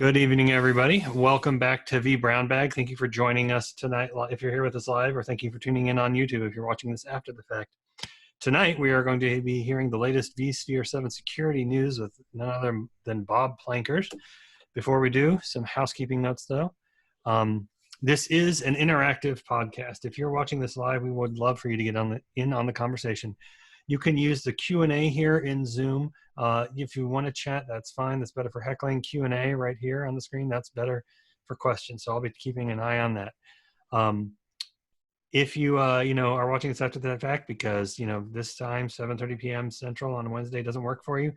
Good evening, everybody. Welcome back to vBrownBag. Thank you for joining us tonight if you're here with us live, or thank you for tuning in on YouTube if you're watching this after the fact. Tonight, we are going to be hearing the latest vSphere 7 security news with none other than Bob Plankers. Before we do, some housekeeping notes, though. This is an interactive podcast. If you're watching this live, we would love for you to get in on the conversation. You can use the Q&A here in Zoom. If you want to chat, that's fine. That's better for heckling. Q&A right here on the screen, that's better for questions. So I'll be keeping an eye on that. If you are watching this after the fact because this time 7:30 p.m. Central on Wednesday doesn't work for you,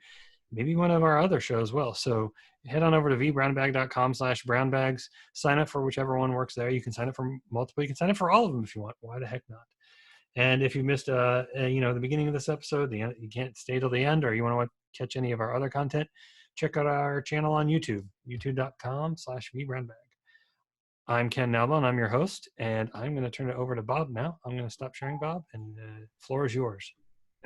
maybe one of our other shows will. So head on over to vbrownbag.com/brownbags. Sign up for whichever one works there. You can sign up for multiple. You can sign up for all of them if you want. Why the heck not? And if you missed, the beginning of this episode, you can't stay till the end, or you want to catch any of our other content, check out our channel on YouTube, youtube.com/vBrownBag. I'm Ken Nalbo, and I'm your host, and I'm going to turn it over to Bob now. I'm going to stop sharing, Bob, and the floor is yours.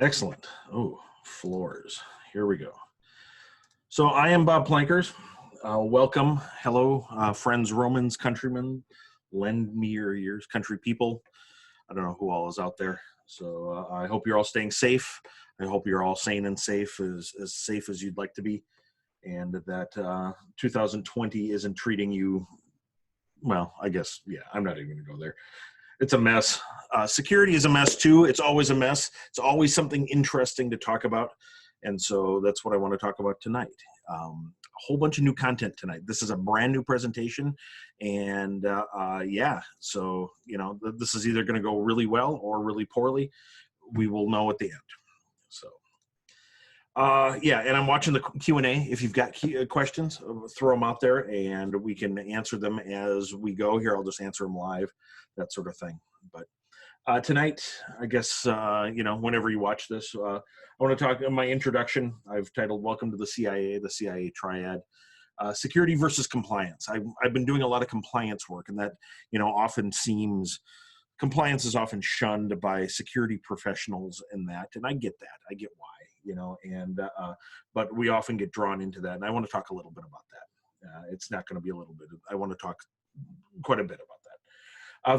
Excellent. Oh, floors. Here we go. So I am Bob Plankers. Welcome. Hello, friends, Romans, countrymen. Lend me your ears, country people. I don't know who all is out there. So I hope you're all staying safe. I hope you're all sane and safe as you'd like to be. And that 2020 isn't treating you, well, I guess, yeah, I'm not even going to go there. It's a mess. Security is a mess too. It's always a mess. It's always something interesting to talk about. And so that's what I want to talk about tonight. A whole bunch of new content tonight. This is a brand new presentation. And so, this is either going to go really well or really poorly. We will know at the end. So, and I'm watching the Q&A. If you've got questions, throw them out there and we can answer them as we go here. I'll just answer them live, that sort of thing. But tonight, I guess, whenever you watch this, I want to talk my introduction. I've titled Welcome to the CIA Triad. Security versus compliance. I've been doing a lot of compliance work, and that, often seems, compliance is often shunned by security professionals and I get that. I get why, but we often get drawn into that, and I want to talk a little bit about that. It's not going to be a little bit. I want to talk quite a bit about that.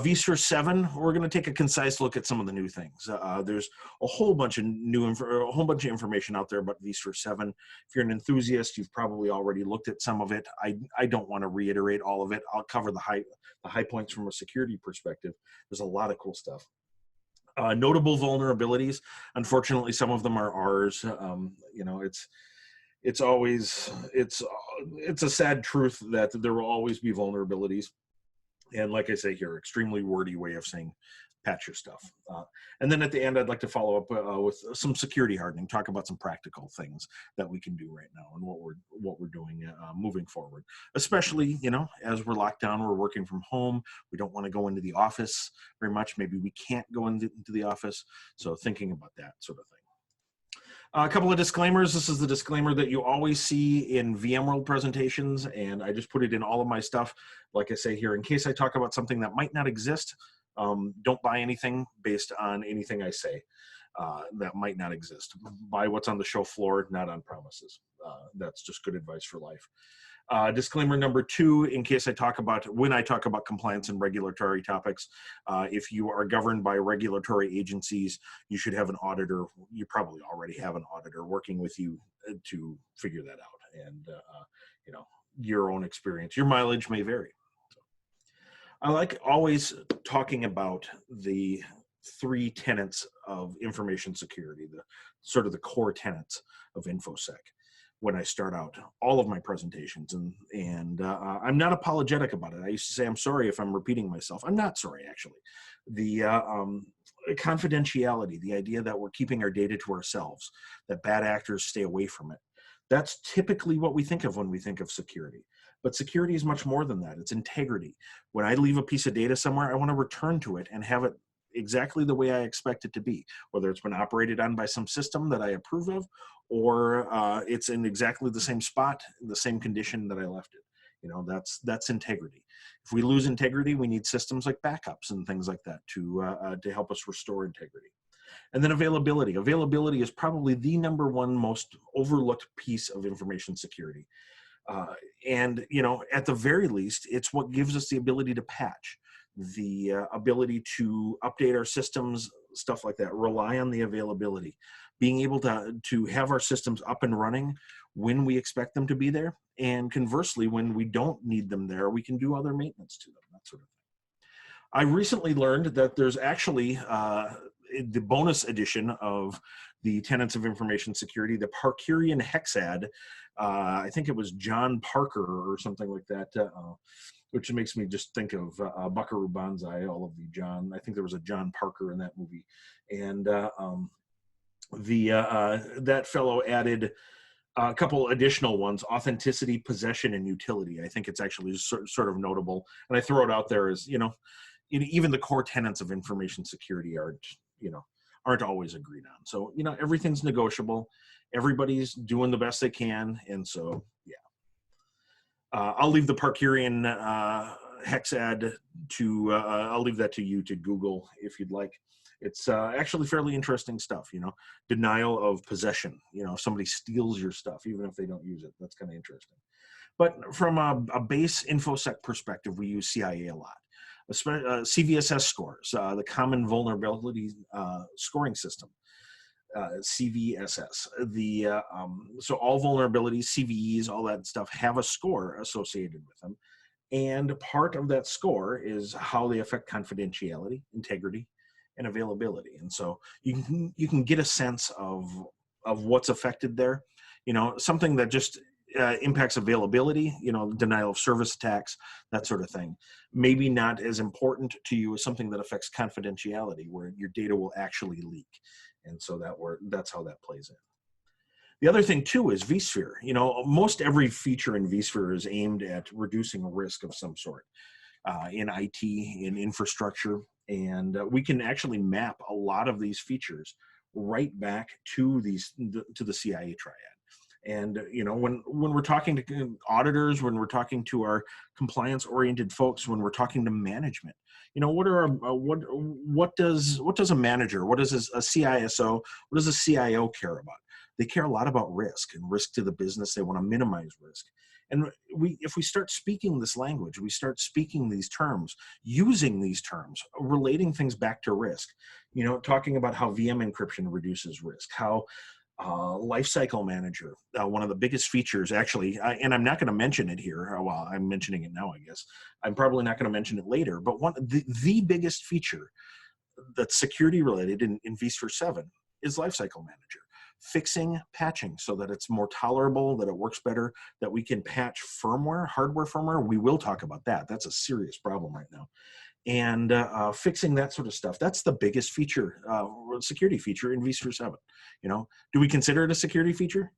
vSphere 7, we're going to take a concise look at some of the new things. There's a whole bunch of information out there about vSphere 7. If you're an enthusiast, you've probably already looked at some of it. I don't want to reiterate all of it. I'll cover the high points from a security perspective. There's a lot of cool stuff. Notable vulnerabilities. Unfortunately, some of them are ours. It's a sad truth that there will always be vulnerabilities. And like I say here, extremely wordy way of saying patch your stuff. And then at the end, I'd like to follow up with some security hardening, talk about some practical things that we can do right now and what we're doing moving forward. Especially, as we're locked down, we're working from home. We don't want to go into the office very much. Maybe we can't go into the office. So thinking about that sort of thing. A couple of disclaimers. This is the disclaimer that you always see in VMworld presentations, and I just put it in all of my stuff. Like I say here, in case I talk about something that might not exist, don't buy anything based on anything I say that might not exist. Buy what's on the show floor, not on promises. That's just good advice for life. Disclaimer number 2, in case when I talk about compliance and regulatory topics, if you are governed by regulatory agencies, you should have an auditor. You probably already have an auditor working with you to figure that out. And, your own experience, your mileage may vary. So, I like always talking about the 3 tenets of information security, the sort of the core tenets of InfoSec. When I start out all of my presentations, and I'm not apologetic about it. I used to say I'm sorry if I'm repeating myself. I'm not sorry, actually. The confidentiality, the idea that we're keeping our data to ourselves, that bad actors stay away from it. That's typically what we think of when we think of security. But security is much more than that. It's integrity. When I leave a piece of data somewhere, I want to return to it and have it exactly the way I expect it to be, whether it's been operated on by some system that I approve of, or it's in exactly the same spot, the same condition that I left it. That's integrity. If we lose integrity, we need systems like backups and things like that to help us restore integrity. And then availability. Availability is probably the #1 most overlooked piece of information security. And, at the very least, it's what gives us the ability to patch, the ability to update our systems, stuff like that, rely on the availability, being able to have our systems up and running when we expect them to be there. And conversely, when we don't need them there, we can do other maintenance to them, that sort of thing. I recently learned that there's actually the bonus edition of the Tenets of Information Security, the Parkerian Hexad. I think it was John Parker or something like that, which makes me just think of Buckaroo Banzai, all of the John. I think there was a John Parker in that movie. And that fellow added a couple additional ones: authenticity, possession, and utility. I think it's actually sort of notable. And I throw it out there as, even the core tenets of information security aren't always agreed on. So, everything's negotiable. Everybody's doing the best they can. And so, yeah. I'll leave the Parkerian Hexad I'll leave that to you to Google if you'd like. It's actually fairly interesting stuff, denial of possession. If somebody steals your stuff, even if they don't use it, that's kind of interesting. But from a base InfoSec perspective, we use CIA a lot. CVSS scores, the Common Vulnerability Scoring System, CVSS. So all vulnerabilities, CVEs, all that stuff have a score associated with them. And part of that score is how they affect confidentiality, integrity, and availability. And so you can get a sense of what's affected there. Something that just impacts availability, denial of service attacks, that sort of thing. Maybe not as important to you as something that affects confidentiality, where your data will actually leak. And so that's how that plays in. The other thing too is vSphere. Most every feature in vSphere is aimed at reducing risk of some sort in IT, in infrastructure. And we can actually map a lot of these features right back to the CIA triad. And when we're talking to auditors, when we're talking to our compliance-oriented folks, when we're talking to management, what does a manager, what does a CISO, what does a CIO care about? They care a lot about risk and risk to the business. They want to minimize risk. And if we start speaking this language, we start speaking these terms, using these terms, relating things back to risk, talking about how VM encryption reduces risk, how Lifecycle Manager, one of the biggest features, actually, and I'm not going to mention it here. Well, I'm mentioning it now, I guess. I'm probably not going to mention it later, but the biggest feature that's security related in vSphere 7 is Lifecycle Manager. Fixing patching so that it's more tolerable, that it works better, that we can patch firmware, hardware firmware. We will talk about that. That's a serious problem right now. And fixing that sort of stuff. That's the biggest feature, security feature in vSphere 7. Do we consider it a security feature?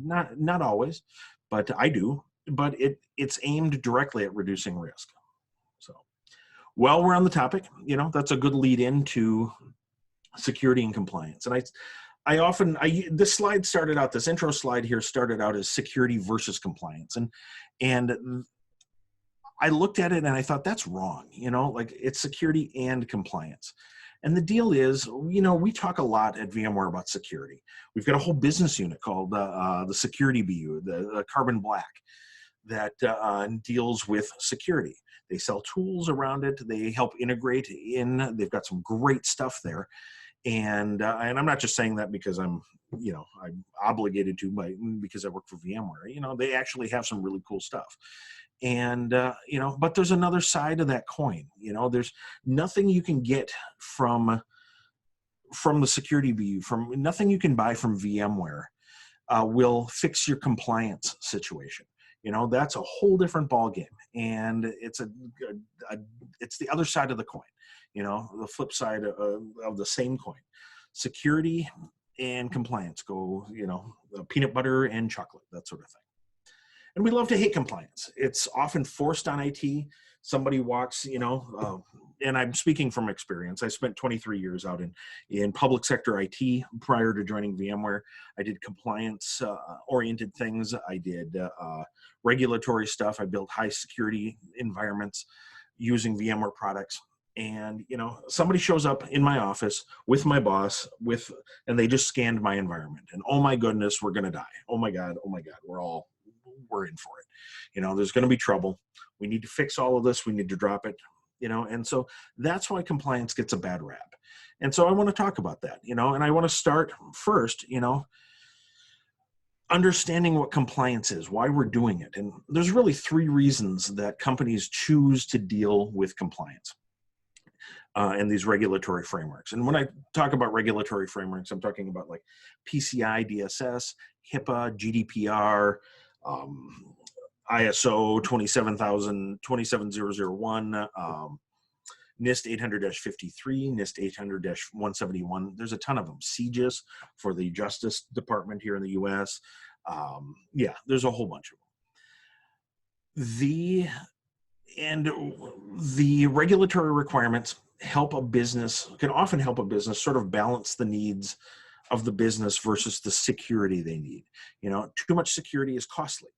Not always, but I do. But it's aimed directly at reducing risk. So, while we're on the topic, that's a good lead into security and compliance. And this slide started out, this intro slide here started out as security versus compliance. And I looked at it and I thought, that's wrong. It's security and compliance. And the deal is, we talk a lot at VMware about security. We've got a whole business unit called the Security BU, the Carbon Black, that deals with security. They sell tools around it. They help integrate in. They've got some great stuff there. And I'm not just saying that because I'm obligated to because I work for VMware. They actually have some really cool stuff. And, but there's another side of that coin. There's nothing you can get from the security BU, from nothing you can buy from VMware will fix your compliance situation. That's a whole different ballgame. And it's it's the other side of the coin, the flip side of the same coin. Security and compliance go, peanut butter and chocolate, that sort of thing. And we love to hate compliance. It's often forced on IT. Somebody walks, and I'm speaking from experience. I spent 23 years out in public sector IT prior to joining VMware. I did compliance-oriented things. I did regulatory stuff. I built high security environments using VMware products. And, somebody shows up in my office with my boss and they just scanned my environment. And oh my goodness, we're going to die. Oh my God, we're all we're in for it. There's going to be trouble. We need to fix all of this. We need to drop it, and so that's why compliance gets a bad rap. And so I want to talk about that, and I want to start first, understanding what compliance is, why we're doing it. And there's really 3 reasons that companies choose to deal with compliance and these regulatory frameworks. And when I talk about regulatory frameworks, I'm talking about like PCI DSS, HIPAA, GDPR, ISO 27001, NIST 800-53, NIST 800-171. There's a ton of them. CJIS for the Justice Department here in the U.S. There's a whole bunch of them. The regulatory requirements can often help a business sort of balance the needs of the business versus the security they need. Too much security is costly.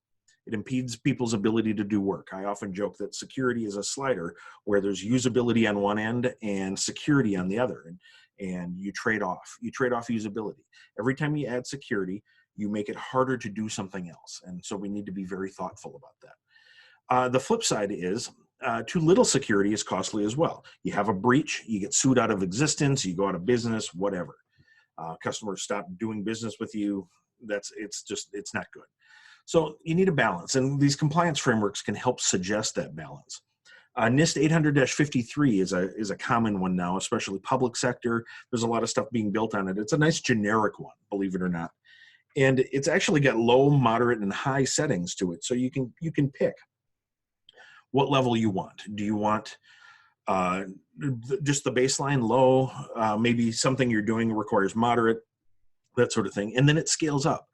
It impedes people's ability to do work. I often joke that security is a slider where there's usability on one end and security on the other, and you trade off. You trade off usability. Every time you add security, you make it harder to do something else, and so we need to be very thoughtful about that. The flip side is too little security is costly as well. You have a breach, you get sued out of existence, you go out of business, whatever. Customers stop doing business with you. It's not good. So you need a balance, and these compliance frameworks can help suggest that balance. NIST 800-53 is a common one now, especially public sector. There's a lot of stuff being built on it. It's a nice generic one, believe it or not. And it's actually got low, moderate, and high settings to it. So you can pick what level you want. Do you want just the baseline low? Maybe something you're doing requires moderate, that sort of thing. And then it scales up.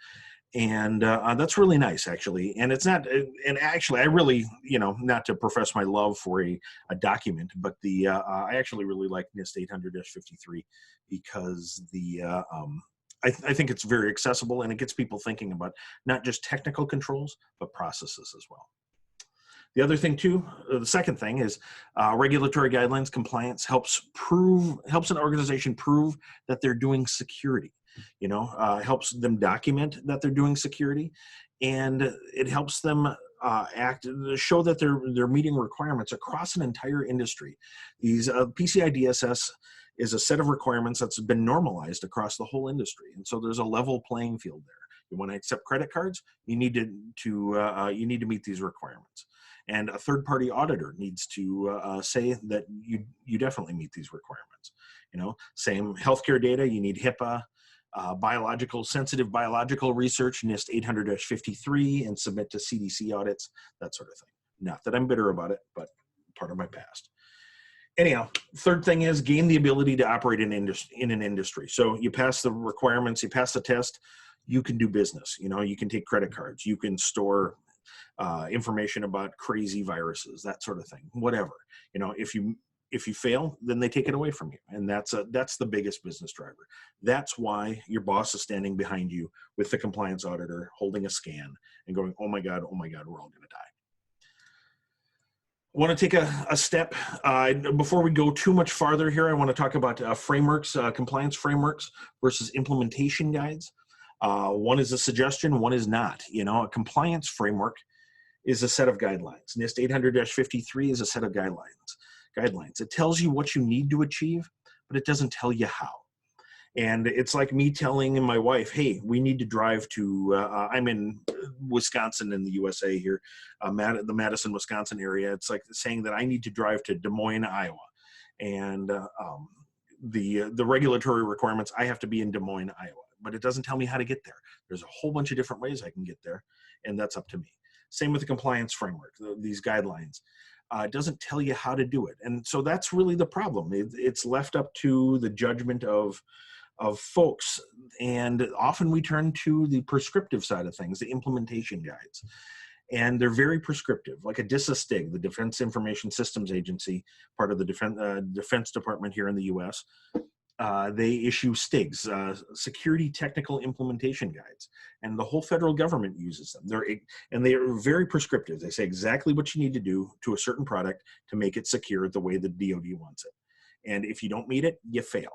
And that's really nice, actually. And it's not, and actually, I really, not to profess my love for a document, but I actually really like NIST 800-53 because I think it's very accessible, and it gets people thinking about not just technical controls, but processes as well. The other thing too, the second thing is regulatory guidelines compliance helps an organization prove that they're doing security. Helps them document that they're doing security, and it helps them show that they're meeting requirements across an entire industry. These PCI DSS is a set of requirements that's been normalized across the whole industry, and so there's a level playing field there. You want to accept credit cards, you need to meet these requirements, and a third-party auditor needs to say that you definitely meet these requirements. Same healthcare data, you need HIPAA. Sensitive biological research, NIST 800-53, and submit to CDC audits, that sort of thing. Not that I'm bitter about it, but part of my past. Anyhow, third thing is gain the ability to operate in an industry. So you pass the requirements, you pass the test, you can do business. You can take credit cards, you can store information about crazy viruses, that sort of thing, whatever. If you fail, then they take it away from you. And that's the biggest business driver. That's why your boss is standing behind you with the compliance auditor holding a scan and going, oh my God, we're all going to die. I want to take a step. Before we go too much farther here, I want to talk about frameworks, compliance frameworks versus implementation guides. One is a suggestion, one is not. A compliance framework is a set of guidelines. NIST 800-53 is a set of guidelines. It tells you what you need to achieve, but it doesn't tell you how. And it's like me telling my wife, hey, we need to drive to, I'm in Wisconsin in the USA here, the Madison, Wisconsin area. It's like saying that I need to drive to Des Moines, Iowa. And the regulatory requirements, I have to be in Des Moines, Iowa. But it doesn't tell me how to get there. There's a whole bunch of different ways I can get there, and that's up to me. Same with the compliance framework, these guidelines. It doesn't tell you how to do it. And so that's really the problem. It's left up to the judgment of folks. And often we turn to the prescriptive side of things, the implementation guides. And they're very prescriptive, like a DISA-STIG, the Defense Information Systems Agency, part of the Defense Department here in the US. They issue STIGs, Security Technical Implementation Guides, and the whole federal government uses them. They are very prescriptive. They say exactly what you need to do to a certain product to make it secure the way the DoD wants it. And if you don't meet it, you fail.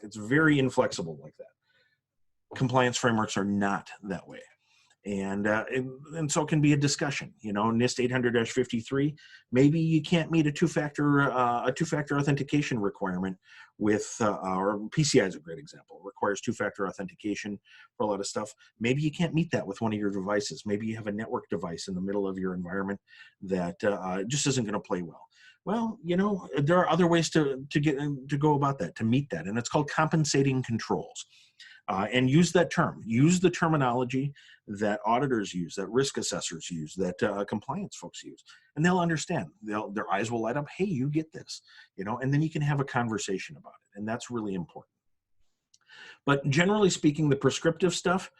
It's very inflexible like that. Compliance frameworks are not that way. And so it can be a discussion. NIST 800-53. Maybe you can't meet a two-factor authentication requirement with, or PCI is a great example. It requires two-factor authentication for a lot of stuff. Maybe you can't meet that with one of your devices. Maybe you have a network device in the middle of your environment that just isn't going to play well. Well, there are other ways to go about that, to meet that, and it's called compensating controls. And use that term. Use the terminology that auditors use, that risk assessors use, that compliance folks use, and they'll understand. Their eyes will light up. Hey, you get this, and then you can have a conversation about it, and that's really important. But generally speaking, the prescriptive stuff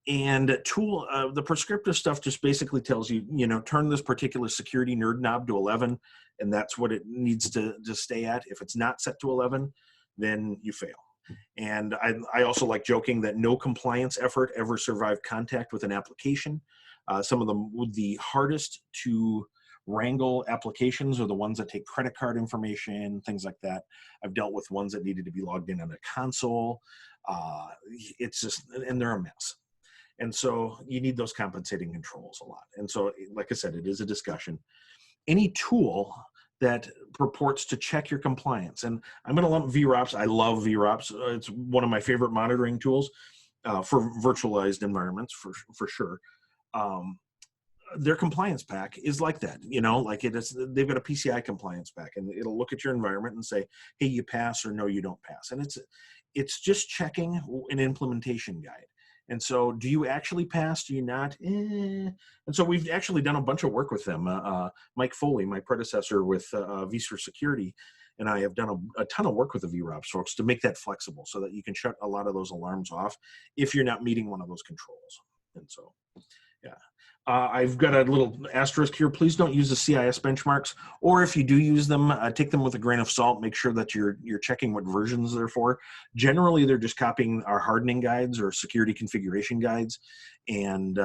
and the prescriptive stuff just basically tells you, turn this particular security nerd knob to 11, and that's what it needs to stay at. If it's not set to 11, then you fail. And I also like joking that no compliance effort ever survived contact with an application. Some of the hardest to wrangle applications are the ones that take credit card information, things like that. I've dealt with ones that needed to be logged in on a console. And they're a mess. And so you need those compensating controls a lot. And so, like I said, it is a discussion. Any tool that purports to check your compliance. And I'm going to lump VROPs. I love VROPs. It's one of my favorite monitoring tools for virtualized environments, for sure. Their compliance pack is like that, like they've got a PCI compliance pack, and it'll look at your environment and say, hey, you pass, or no, you don't pass. And it's just checking an implementation guide. And so, do you actually pass? Do you not? And so we've actually done a bunch of work with them. Mike Foley, my predecessor with vSphere Security, and I have done a ton of work with the VROPS folks to make that flexible so that you can shut a lot of those alarms off if you're not meeting one of those controls. And so, yeah. I've got a little asterisk here. Please don't use the CIS benchmarks, or if you do use them, take them with a grain of salt. Make sure that you're checking what versions they're for. Generally, they're just copying our hardening guides or security configuration guides, and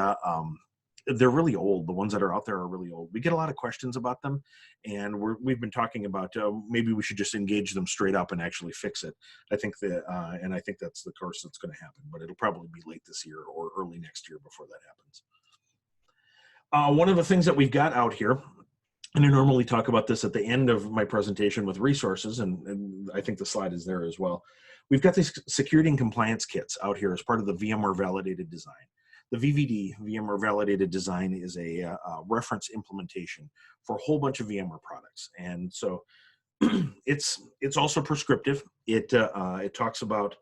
they're really old. The ones that are out there are really old. We get a lot of questions about them, and we've been talking about maybe we should just engage them straight up and actually fix it. I think and I think that's the course that's going to happen, but it'll probably be late this year or early next year before that happens. One of the things that we've got out here, and I normally talk about this at the end of my presentation with resources, and I think the slide is there as well. We've got these security and compliance kits out here as part of the VMware Validated Design. The VVD, VMware Validated Design, is a reference implementation for a whole bunch of VMware products. And so it's also prescriptive. It talks about,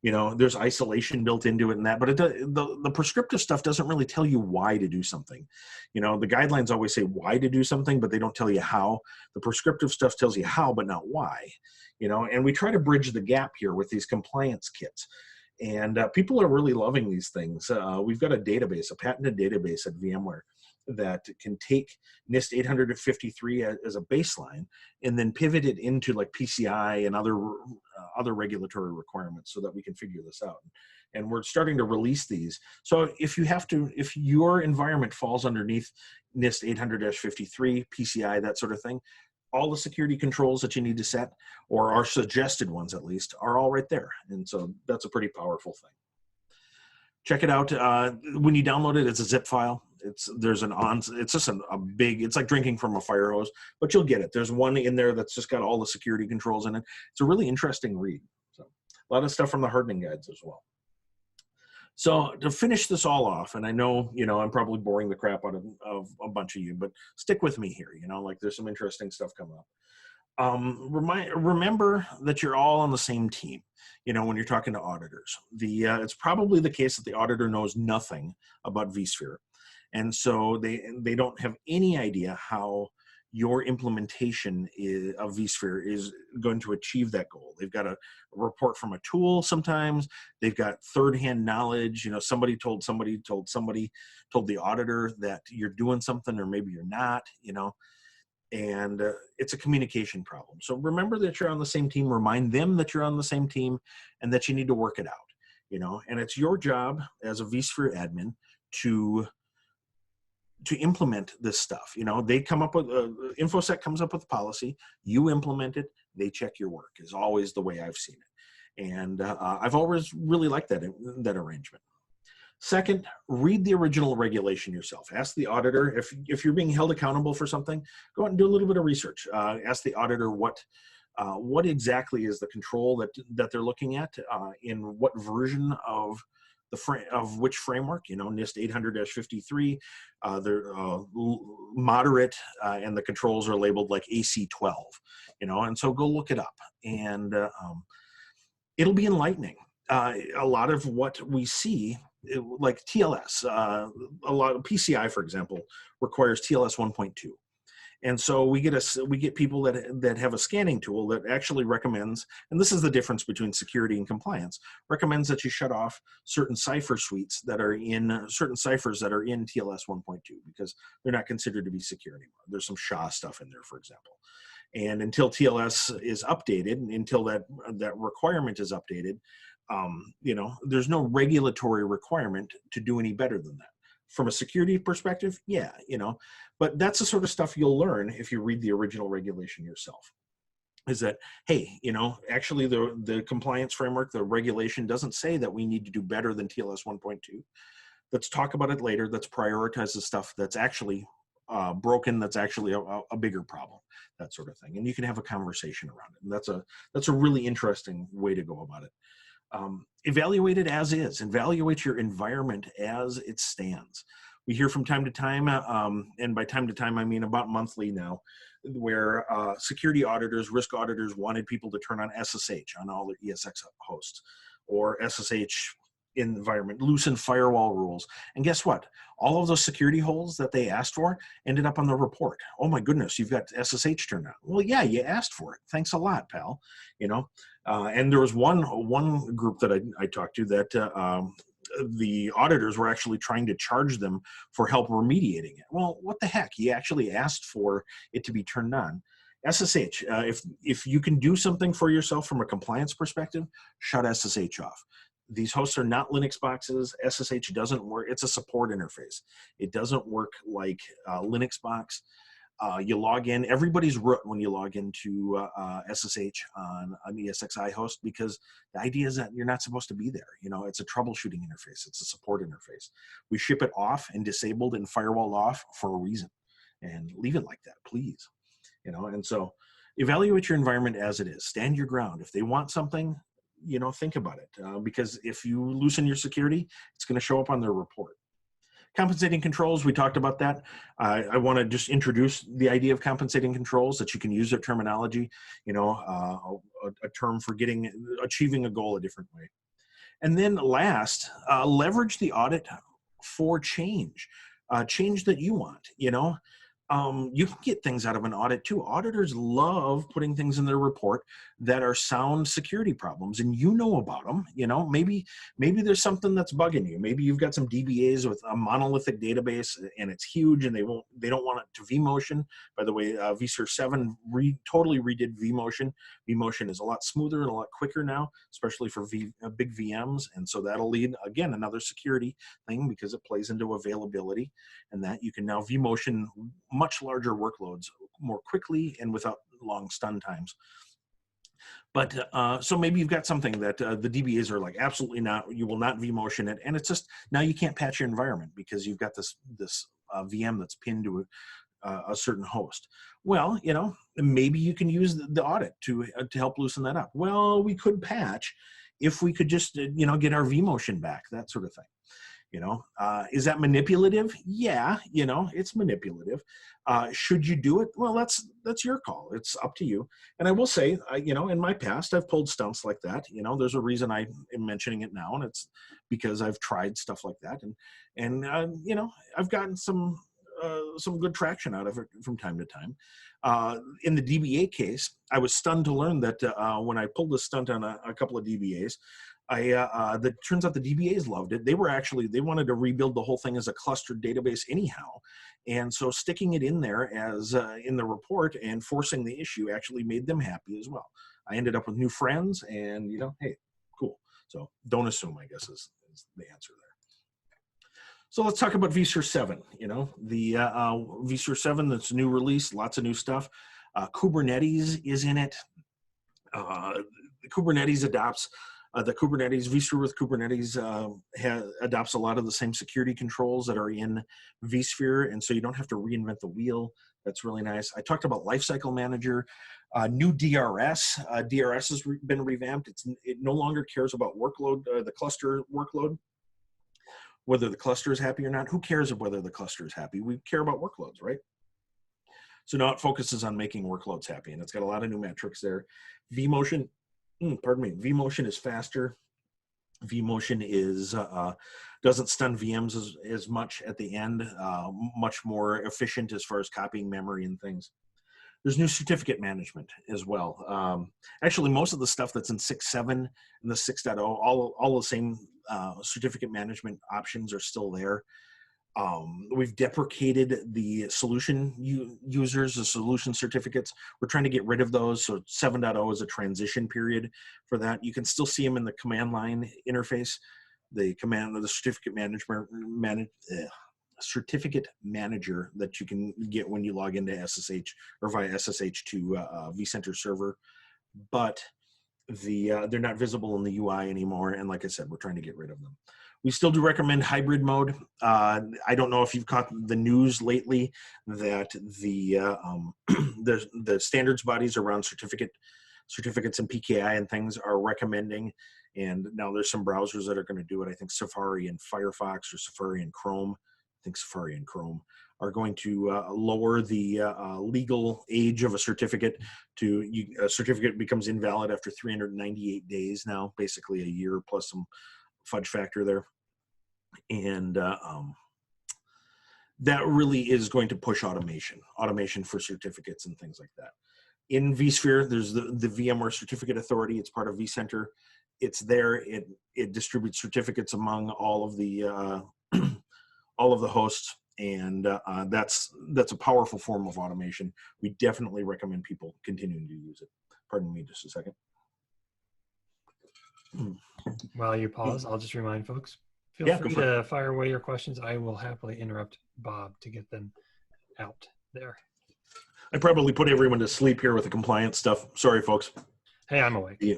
there's isolation built into it and that, but the prescriptive stuff doesn't really tell you why to do something. The guidelines always say why to do something, but they don't tell you how. The prescriptive stuff tells you how, but not why. And we try to bridge the gap here with these compliance kits. And people are really loving these things. We've got a patented database at VMware that can take NIST 853 as a baseline and then pivot it into like PCI and other regulatory requirements so that we can figure this out. And we're starting to release these. So if your environment falls underneath NIST 800-53, PCI, that sort of thing, all the security controls that you need to set, or our suggested ones at least, are all right there. And so that's a pretty powerful thing. Check it out. When you download it, it's a zip file. It's just a big, it's like drinking from a fire hose, but you'll get it. There's one in there that's just got all the security controls in it. It's a really interesting read. So a lot of stuff from the hardening guides as well. So to finish this all off, and I know, I'm probably boring the crap out of a bunch of you, but stick with me here, like there's some interesting stuff coming up. Remember that you're all on the same team, when you're talking to auditors. It's probably the case that the auditor knows nothing about vSphere. And so they don't have any idea how your implementation of vSphere is going to achieve that goal. They've got a report from a tool sometimes. They've got third-hand knowledge. Somebody told the auditor that you're doing something or maybe you're not, and it's a communication problem. So remember that you're on the same team. Remind them that you're on the same team and that you need to work it out, and it's your job as a vSphere admin to implement this stuff. They come up with InfoSec comes up with a policy, you implement it, they check your work, is always the way I've seen it. And I've always really liked that arrangement. Second, read the original regulation yourself. Ask the auditor if you're being held accountable for something. Go out and do a little bit of research. Ask the auditor what exactly is the control that they're looking at, in what version of of which framework. NIST 800-53. They're moderate, and the controls are labeled like AC12. And so go look it up, and it'll be enlightening. A lot of what we see, like TLS, a lot of PCI, for example, requires TLS 1.2. And so we get people that have a scanning tool that actually recommends, and this is the difference between security and compliance, recommends that you shut off certain cipher suites that are in certain ciphers that are in TLS 1.2 because they're not considered to be secure anymore. There's some SHA stuff in there, for example. And until TLS is updated, until that requirement is updated, there's no regulatory requirement to do any better than that. From a security perspective, yeah, but that's the sort of stuff you'll learn if you read the original regulation yourself. Is that, hey, actually the compliance framework, the regulation doesn't say that we need to do better than TLS 1.2. Let's talk about it later. Let's prioritize the stuff that's actually broken, that's actually a bigger problem, that sort of thing. And you can have a conversation around it. And that's a really interesting way to go about it. Evaluate it as is. Evaluate your environment as it stands. We hear from time to time, and by time to time I mean about monthly now, where security auditors, risk auditors wanted people to turn on SSH on all their ESX hosts, or SSH environment, loosen firewall rules. And guess what? All of those security holes that they asked for ended up on the report. Oh my goodness, you've got SSH turned on. Well, yeah, you asked for it. Thanks a lot, pal. And there was one group that I talked to that the auditors were actually trying to charge them for help remediating it. Well, what the heck? You actually asked for it to be turned on. SSH, if you can do something for yourself from a compliance perspective, shut SSH off. These hosts are not Linux boxes. SSH doesn't work. It's a support interface. It doesn't work like Linux box. You log in, everybody's root when you log into SSH on an ESXi host, because the idea is that you're not supposed to be there. It's a troubleshooting interface. It's a support interface. We ship it off and disabled and firewalled off for a reason, and leave it like that, please. And so evaluate your environment as it is. Stand your ground. If they want something, think about it, because if you loosen your security, it's going to show up on their report. Compensating controls, we talked about that. I want to just introduce the idea of compensating controls, that you can use their terminology, a term for achieving a goal a different way. And then last, leverage the audit for change that you want. You can get things out of an audit too. Auditors love putting things in their report that are sound security problems, and about them. Maybe there's something that's bugging you. Maybe you've got some DBAs with a monolithic database and it's huge, and they don't want it to vMotion. By the way, vSphere 7 totally redid vMotion. vMotion is a lot smoother and a lot quicker now, especially for big VMs, and so that'll lead, again, another security thing, because it plays into availability, and that you can now vMotion much larger workloads more quickly and without long stun times. But so maybe you've got something that the DBAs are like, absolutely not, you will not vMotion it, and it's just, now you can't patch your environment because you've got this VM that's pinned to a certain host. Well, maybe you can use the audit to help loosen that up. Well, we could patch if we could just get our vMotion back, that sort of thing. Is that manipulative? Yeah, it's manipulative. Should you do it? Well, that's your call. It's up to you. And I will say, in my past, I've pulled stunts like that. There's a reason I am mentioning it now, and it's because I've tried stuff like that, and I've gotten some good traction out of it from time to time. In the DBA case, I was stunned to learn that when I pulled the stunt on a couple of DBAs, that turns out the DBAs loved it. They wanted to rebuild the whole thing as a clustered database anyhow. And so sticking it in there as in the report and forcing the issue actually made them happy as well. I ended up with new friends, and hey, cool. So don't assume, I guess, is the answer there. So let's talk about vSphere 7. The vSphere 7, that's a new release, lots of new stuff. Kubernetes is in it. Kubernetes adopts The Kubernetes, vSphere with Kubernetes adopts a lot of the same security controls that are in vSphere, and so you don't have to reinvent the wheel. That's really nice. I talked about Lifecycle Manager, new DRS. DRS has been revamped. It no longer cares about workload, the cluster workload, whether the cluster is happy or not. Who cares of whether the cluster is happy? We care about workloads, right? So now it focuses on making workloads happy, and it's got a lot of new metrics there. vMotion, vMotion is faster. vMotion is doesn't stun VMs as much at the end, much more efficient as far as copying memory and things. There's new certificate management as well. Actually, most of the stuff that's in 6.7 and the 6.0, all the same certificate management options are still there. We've deprecated the solution users, the solution certificates. We're trying to get rid of those. So 7.0 is a transition period for that. You can still see them in the command line interface. The certificate manager that you can get when you log into SSH or via SSH to vCenter server, but they're not visible in the UI anymore. And like I said, we're trying to get rid of them. We still do recommend hybrid mode. I don't know if you've caught the news lately that the standards bodies around certificates and PKI and things are recommending, and now there's some browsers that are going to do it. I think Safari and Firefox, or Safari and Chrome. I think Safari and Chrome are going to lower the legal age of a certificate to a certificate becomes invalid after 398 days now, basically a year plus some fudge factor there. And that really is going to push automation for certificates and things like that. In vSphere, there's the VMware Certificate Authority. It's part of vCenter. It's there. It distributes certificates among all of the hosts, and that's a powerful form of automation. We definitely recommend people continuing to use it. Pardon me just a second. While you pause, I'll just remind folks, feel free to fire away your questions. I will happily interrupt Bob to get them out there. I probably put everyone to sleep here with the compliance stuff. Sorry, folks. Hey, I'm awake. Yeah.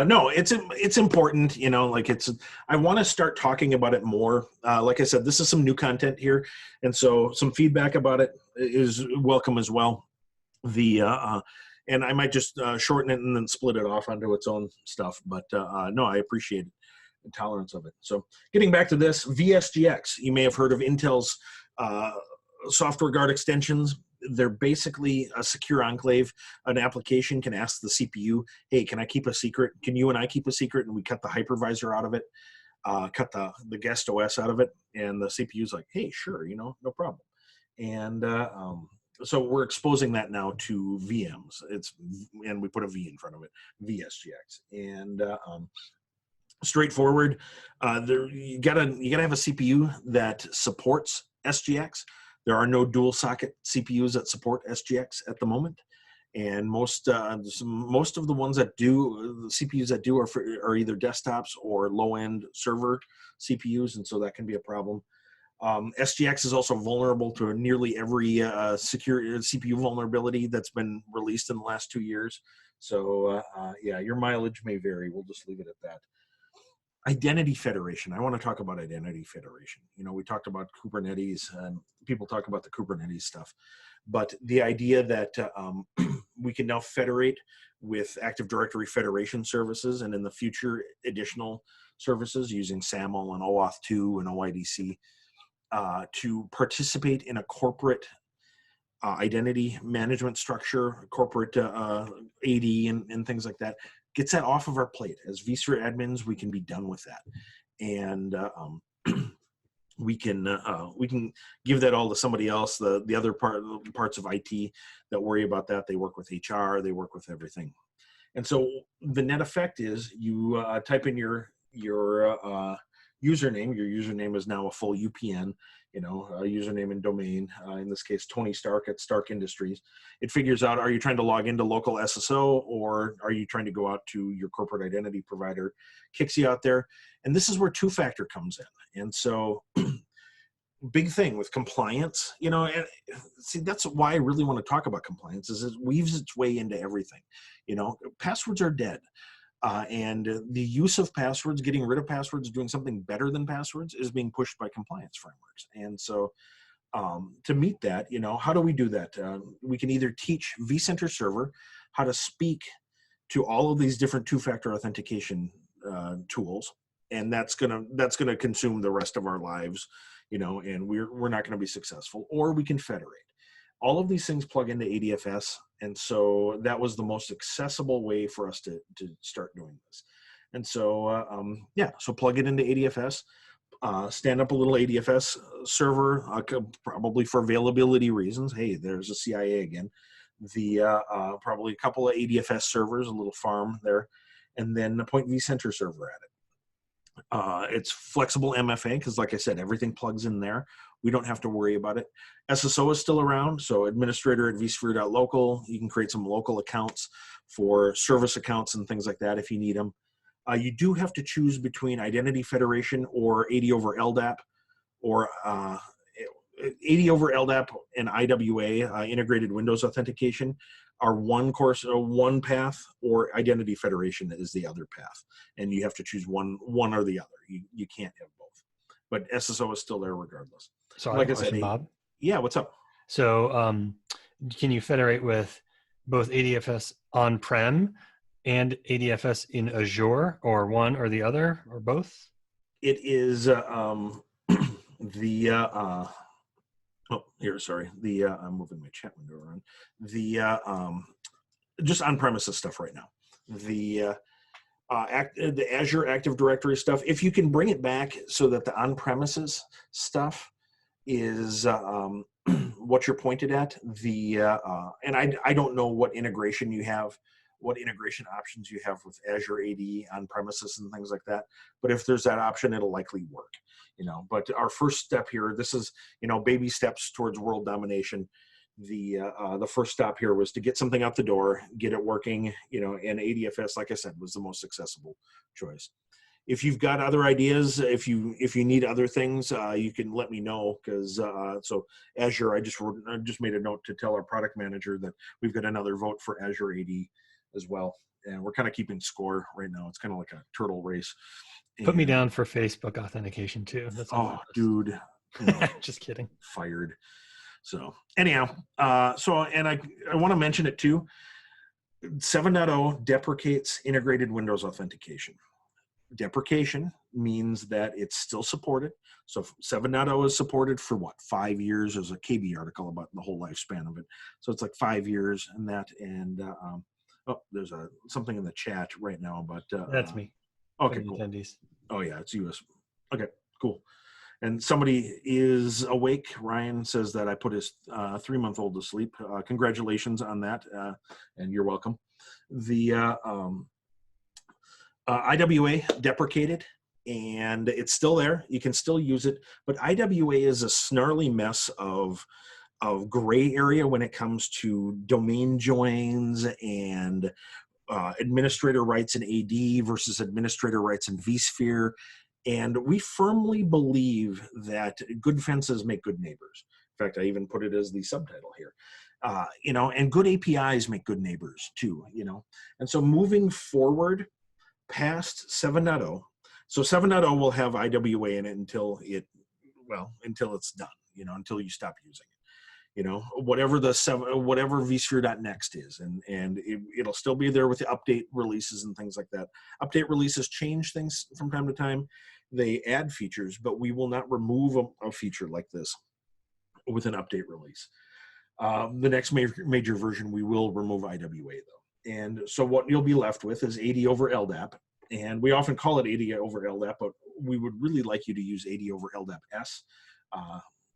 No, it's important, I want to start talking about it more. Like I said, this is some new content here, and so some feedback about it is welcome as well. And I might just shorten it and then split it off onto its own stuff. But no, I appreciate the tolerance of it. So getting back to this, VSGX, you may have heard of Intel's software guard extensions. They're basically a secure enclave. An application can ask the CPU, hey, can I keep a secret? Can you and I keep a secret? And we cut the hypervisor out of it, cut the guest OS out of it. And the CPU's like, hey, sure, no problem. And so we're exposing that now to VMs. And we put a V in front of it, VSGX. And straightforward, you gotta have a CPU that supports SGX. There are no dual socket CPUs that support SGX at the moment, and most of the ones that do, the CPUs that do are either desktops or low-end server CPUs, and so that can be a problem. SGX is also vulnerable to nearly every secure CPU vulnerability that's been released in the last 2 years. So yeah, your mileage may vary. We'll just leave it at that. Identity federation. I want to talk about identity federation. We talked about Kubernetes, and people talk about the Kubernetes stuff, but the idea that we can now federate with Active Directory federation services, and in the future, additional services using SAML and OAuth 2 and OIDC to participate in a corporate identity management structure, corporate AD and things like that. Gets that off of our plate. As vSphere admins, we can be done with that, and we can give that all to somebody else. The other parts of IT that worry about that, they work with HR, they work with everything. And so the net effect is you type in your username. Your username is now a full UPN, a username and domain. In this case, Tony Stark at Stark Industries. It figures out, are you trying to log into local SSO, or are you trying to go out to your corporate identity provider? Kicks you out there. And this is where two-factor comes in. And so big thing with compliance, and see, that's why I really want to talk about compliance, is it weaves its way into everything. Passwords are dead. And the use of passwords, getting rid of passwords, doing something better than passwords is being pushed by compliance frameworks. And so to meet that, how do we do that? We can either teach vCenter Server how to speak to all of these different two-factor authentication tools, and that's gonna consume the rest of our lives, and we're not going to be successful. Or we can federate. All of these things plug into ADFS, and so that was the most accessible way for us to start doing this. And so so plug it into ADFS. Stand up a little ADFS server, probably for availability reasons. Hey, there's a CIA again. Probably a couple of ADFS servers, a little farm there, and then point vCenter server at it. It's flexible MFA because, like I said, everything plugs in there. We don't have to worry about it. SSO is still around, so administrator at vSphere.local. You can create some local accounts for service accounts and things like that if you need them. You do have to choose between Identity Federation or 80 over LDAP, or 80 over LDAP and IWA, Integrated Windows Authentication, are one course or one path, or Identity Federation is the other path. And you have to choose one or the other. You can't have both. But SSO is still there regardless. So like I I said, Bob. Yeah, what's up? So can you federate with both ADFS on-prem and ADFS in Azure, or one or the other, or both? It is I'm moving my chat window around. Just on-premises stuff right now. The Azure Active Directory stuff, if you can bring it back so that the on-premises stuff is what you're pointed at, and I don't know what integration you have, what integration options you have with Azure AD on-premises and things like that. But if there's that option, it'll likely work, But our first step here, this is, baby steps towards world domination. The first stop here was to get something out the door, get it working, and ADFS, like I said, was the most accessible choice. If you've got other ideas, if you need other things, you can let me know, because so Azure, I just made a note to tell our product manager that we've got another vote for Azure AD as well, and we're kind of keeping score right now. It's kind of like a turtle race. Put me down for Facebook authentication too. That's dude, just kidding. Fired. So anyhow, I want to mention it too. 7.0 deprecates integrated Windows authentication. Deprecation means that it's still supported. So 7.0 is supported for 5 years? There's a KB article about the whole lifespan of it. So it's like 5 years and that. And there's something in the chat right now about that's me. Okay, cool. Attendees. Oh yeah, it's US. Okay, cool. And somebody is awake. Ryan says that I put his 3-month-old to sleep. Congratulations on that, and you're welcome. The IWA deprecated, and it's still there. You can still use it, but IWA is a snarly mess of gray area when it comes to domain joins and administrator rights in AD versus administrator rights in vSphere. And we firmly believe that good fences make good neighbors. In fact, I even put it as the subtitle here. And good APIs make good neighbors too, And so moving forward past 7.0, so 7.0 will have IWA in it until it's done, until you stop using it. Whatever vSphere.next is, and it'll still be there with the update releases and things like that. Update releases change things from time to time. They add features, but we will not remove a feature like this with an update release. The next major version, we will remove IWA though. And so what you'll be left with is 80 over LDAP. And we often call it 80 over LDAP, but we would really like you to use 80 over LDAP S.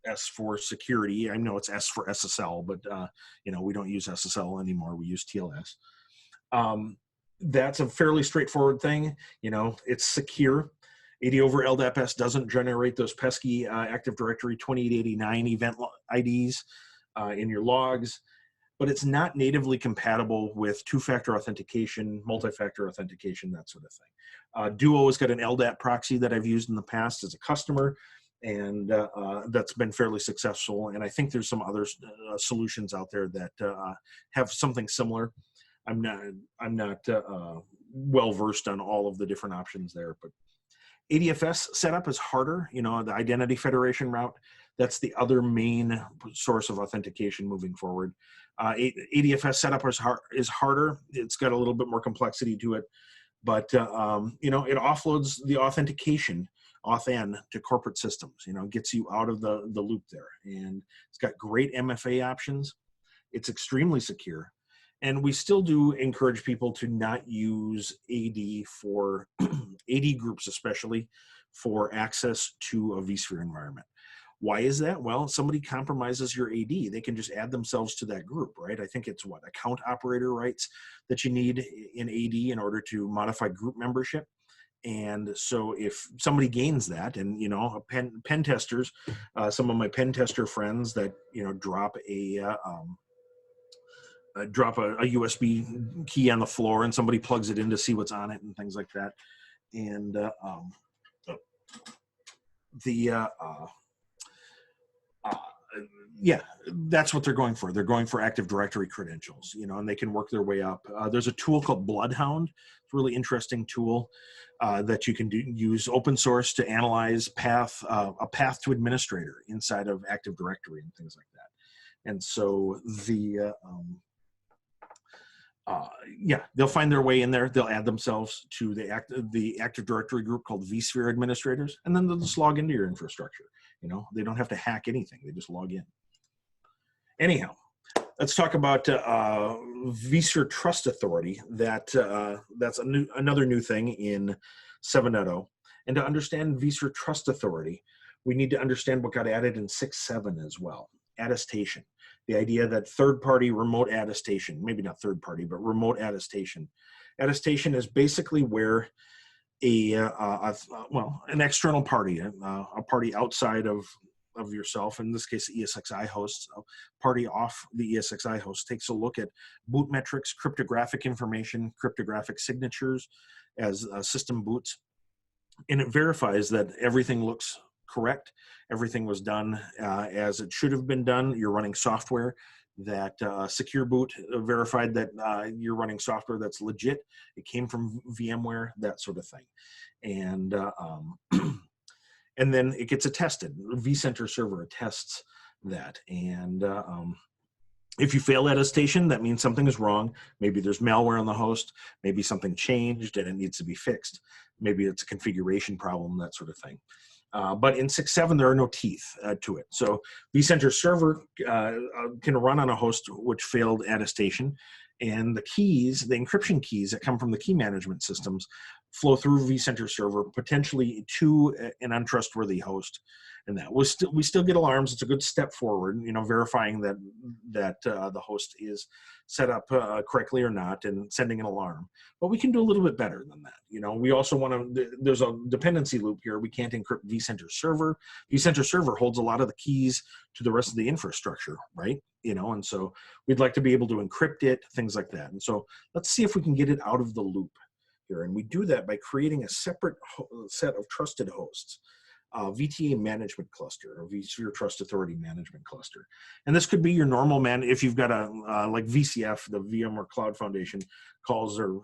S for security. I know it's S for SSL, but we don't use SSL anymore. We use TLS. That's a fairly straightforward thing. It's secure. 80 over LDAP S doesn't generate those pesky Active Directory 2889 event IDs in your logs, but it's not natively compatible with two-factor authentication, multi-factor authentication, that sort of thing. Duo has got an LDAP proxy that I've used in the past as a customer, and that's been fairly successful. And I think there's some other solutions out there that have something similar. I'm not well versed on all of the different options there. But ADFS setup is harder. You know, the identity federation route, that's the other main source of authentication moving forward. ADFS setup is harder. It's got a little bit more complexity to it, but you know, it offloads the authentication auth-n to corporate systems. You know, gets you out of the loop there, and it's got great MFA options. It's extremely secure. And we still do encourage people to not use AD for AD groups, especially for access to a vSphere environment. Why is that? Well, somebody compromises your AD, they can just add themselves to that group, right? I think it's what, account operator rights that you need in AD in order to modify group membership. And so if somebody gains that, and you know, pen testers, some of my pen tester friends that, you know, drop a USB key on the floor and somebody plugs it in to see what's on it and things like that. And yeah, that's what they're going for. They're going for Active Directory credentials, you know, and they can work their way up. There's a tool called Bloodhound. It's a really interesting tool that you can use open source to analyze a path to administrator inside of Active Directory and things like that. And so yeah, they'll find their way in there. They'll add themselves to the Active Directory group called vSphere administrators, and then they'll just log into your infrastructure. You know, they don't have to hack anything. They just log in. Anyhow, let's talk about vSphere Trust Authority. That's another new thing in 7.0. And to understand vSphere Trust Authority, we need to understand what got added in 6.7 as well. Attestation. The idea that third-party remote attestation, maybe not third-party, but remote attestation. Attestation is basically where an external party, a party outside of yourself, in this case, the ESXi host, a party off the ESXi host takes a look at boot metrics, cryptographic information, cryptographic signatures as system boots, and it verifies that everything looks correct. Everything was done as it should have been done. You're running software that Secure Boot verified that you're running software that's legit. It came from VMware, that sort of thing. And and then it gets attested. vCenter server attests that. And if you fail attestation, that means something is wrong. Maybe there's malware on the host. Maybe something changed and it needs to be fixed. Maybe it's a configuration problem, that sort of thing. But in 6.7, there are no teeth to it. So vCenter server can run on a host which failed attestation, and the keys, the encryption keys that come from the key management systems, flow through vCenter server potentially to an untrustworthy host. And that we still get alarms. It's a good step forward, you know, verifying that the host is set up correctly or not, and sending an alarm. But we can do a little bit better than that. You know, we also want to. There's a dependency loop here. We can't encrypt vCenter server. vCenter server holds a lot of the keys to the rest of the infrastructure, right? You know, and so we'd like to be able to encrypt it, things like that. And so let's see if we can get it out of the loop here. And we do that by creating a separate set of trusted hosts. VTA management cluster, or vSphere Trust Authority management cluster. And this could be your normal if you've got a, like VCF, the VMware Cloud Foundation calls their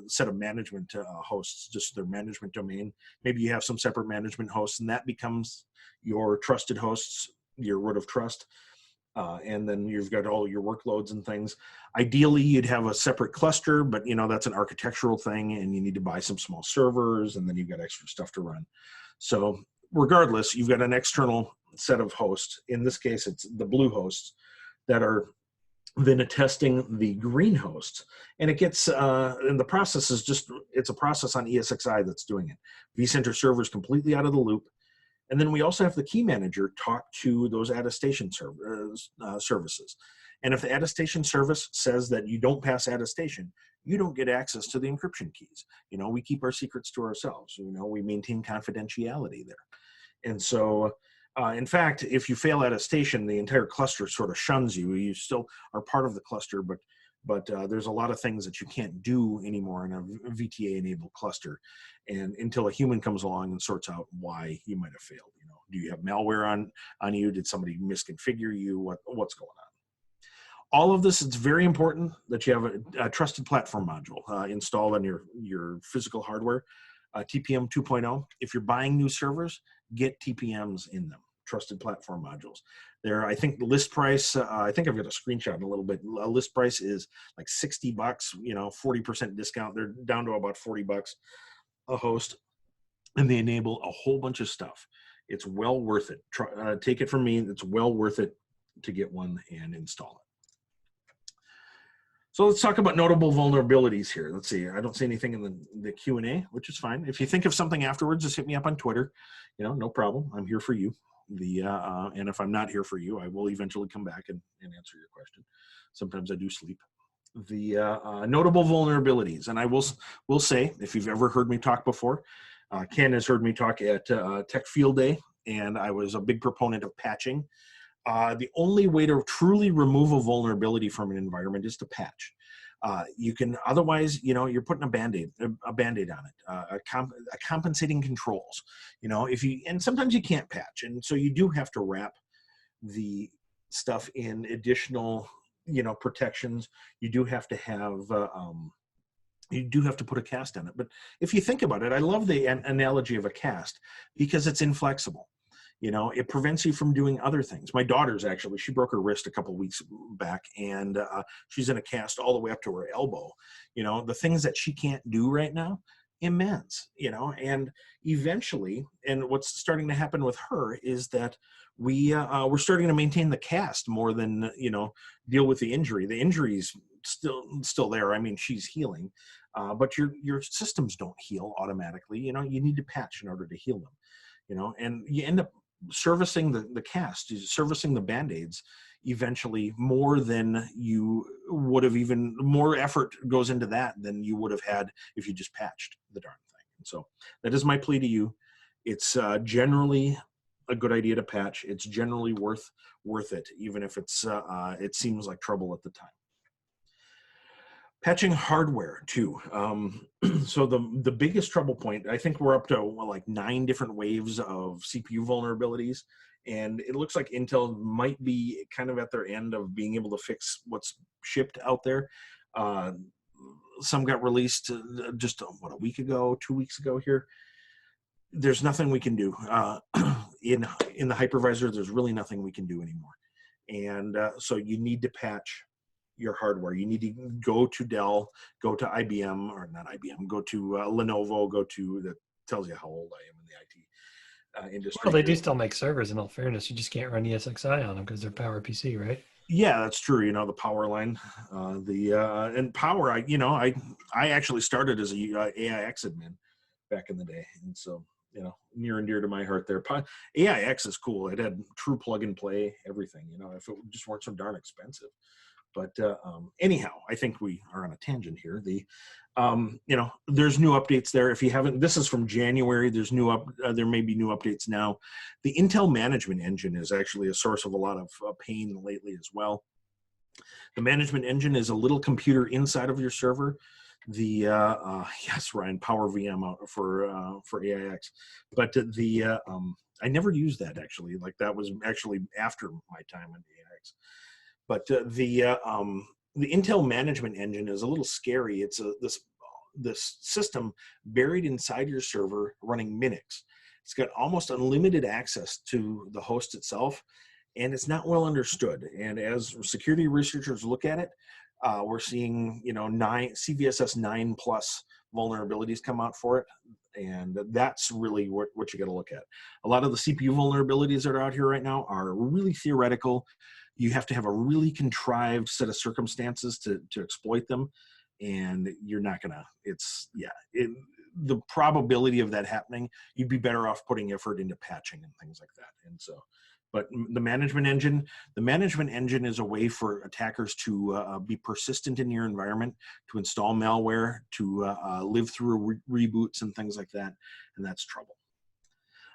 set of management hosts, just their management domain. Maybe you have some separate management hosts, and that becomes your trusted hosts, your root of trust. And then you've got all your workloads and things. Ideally, you'd have a separate cluster, but you know, that's an architectural thing, and you need to buy some small servers, and then you've got extra stuff to run. So regardless, you've got an external set of hosts. In this case, it's the blue hosts that are then attesting the green hosts. And it gets, and the process is just, it's a process on ESXi that's doing it. vCenter server is completely out of the loop. And then we also have the key manager talk to those attestation services. And if the attestation service says that you don't pass attestation, you don't get access to the encryption keys. You know, we keep our secrets to ourselves. You know, we maintain confidentiality there. And so, in fact, if you fail attestation, the entire cluster sort of shuns you. You still are part of the cluster, but there's a lot of things that you can't do anymore in a VTA-enabled cluster, and until a human comes along and sorts out why you might have failed. You know, do you have malware on you? Did somebody misconfigure you? What's going on? all of this, it's very important that you have a trusted platform module installed on your physical hardware, TPM 2.0. If you're buying new servers, get TPMs in them, trusted platform modules. I think the list price, I think I've got a screenshot in a little bit. A list price is like $60, 40% discount. They're down to about $40 a host, and they enable a whole bunch of stuff. It's well worth it. Take it from me, it's well worth it to get one and install it. So let's talk about notable vulnerabilities here. Let's see. I don't see anything in the Q&A, which is fine. If you think of something afterwards, just hit me up on Twitter. No problem. I'm here for you. And if I'm not here for you, I will eventually come back and answer your question. Sometimes I do sleep. The notable vulnerabilities, and I will say, if you've ever heard me talk before, Ken has heard me talk at Tech Field Day, and I was a big proponent of patching. The only way to truly remove a vulnerability from an environment is to patch. You can otherwise, you're putting a band-aid on it, compensating controls. And sometimes you can't patch, and so you do have to wrap the stuff in additional, protections. You do have to have. You do have to put a cast on it. But if you think about it, I love the analogy of a cast because it's inflexible. It prevents you from doing other things. My daughter's actually, she broke her wrist a couple of weeks back, and she's in a cast all the way up to her elbow. The things that she can't do right now, immense, and eventually, and what's starting to happen with her is that we're starting to maintain the cast more than, deal with the injury. The injury's still there. I mean, she's healing, but your systems don't heal automatically. You need to patch in order to heal them, and you end up servicing the cast, servicing the band-aids eventually more than you would have, even more effort goes into that than you would have had if you just patched the darn thing. And so that is my plea to you. It's generally a good idea to patch. It's generally worth it, even if it seems like trouble at the time. Patching hardware too. So the biggest trouble point, I think we're up to like 9 different waves of CPU vulnerabilities, and it looks like Intel might be kind of at their end of being able to fix what's shipped out there. Some got released just a week ago, 2 weeks ago here. There's nothing we can do in the hypervisor. There's really nothing we can do anymore, and so you need to patch your hardware. You need to go to Dell, go to IBM, or not IBM, go to Lenovo, that tells you how old I am in the IT industry. Well, they do still make servers, in all fairness. You just can't run ESXi on them because they're PowerPC, right? Yeah, that's true. The power line, and power. I actually started as a AIX admin back in the day, and so near and dear to my heart there. AIX is cool. It had true plug and play everything. If it just weren't so darn expensive. But anyhow, I think we are on a tangent here. There's new updates there. If you haven't, this is from January. There's there may be new updates now. The Intel management engine is actually a source of a lot of pain lately as well. The management engine is a little computer inside of your server. Yes, Ryan, Power VM for AIX, but I never used that actually. Like that was actually after my time in AIX. But the Intel management engine is a little scary. It's this system buried inside your server running Minix. It's got almost unlimited access to the host itself, and it's not well understood. And as security researchers look at it, we're seeing CVSS 9+ vulnerabilities come out for it, and that's really what you got to look at. A lot of the CPU vulnerabilities that are out here right now are really theoretical. You have to have a really contrived set of circumstances to exploit them, and you're not gonna. The probability of that happening, you'd be better off putting effort into patching and things like that. And so, but the management engine is a way for attackers to be persistent in your environment, to install malware, to live through reboots and things like that, and that's trouble.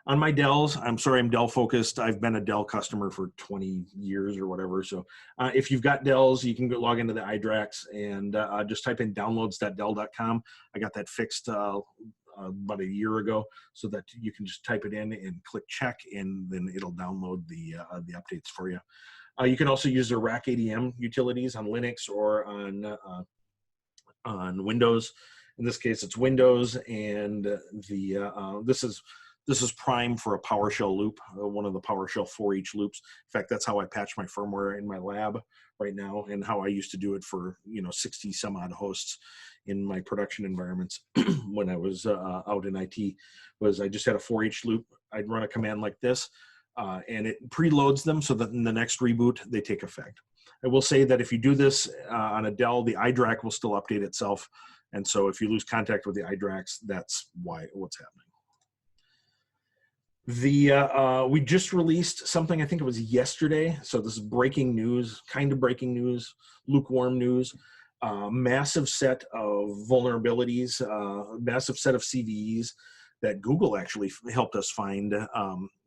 On my Dells, I'm sorry, I'm Dell focused. I've been a Dell customer for 20 years or whatever. So if you've got Dells, you can go log into the iDRAX and just type in downloads.dell.com. I got that fixed about a year ago, so that you can just type it in and click check, and then it'll download the updates for you. You can also use their rack ADM utilities on Linux or on Windows. In this case, it's Windows, and this is prime for a PowerShell loop, one of the PowerShell 4H loops. In fact, that's how I patch my firmware in my lab right now, and how I used to do it for 60 some odd hosts in my production environments when I was out in IT. Was I just had a 4H loop. I'd run a command like this, and it preloads them so that in the next reboot they take effect. I will say that if you do this on a Dell, the iDRAC will still update itself, and so if you lose contact with the iDRACs, that's what's happening. We just released something, I think it was yesterday, so this is breaking news, kind of breaking news, lukewarm news. Massive set of vulnerabilities, massive set of CVEs that Google actually helped us find.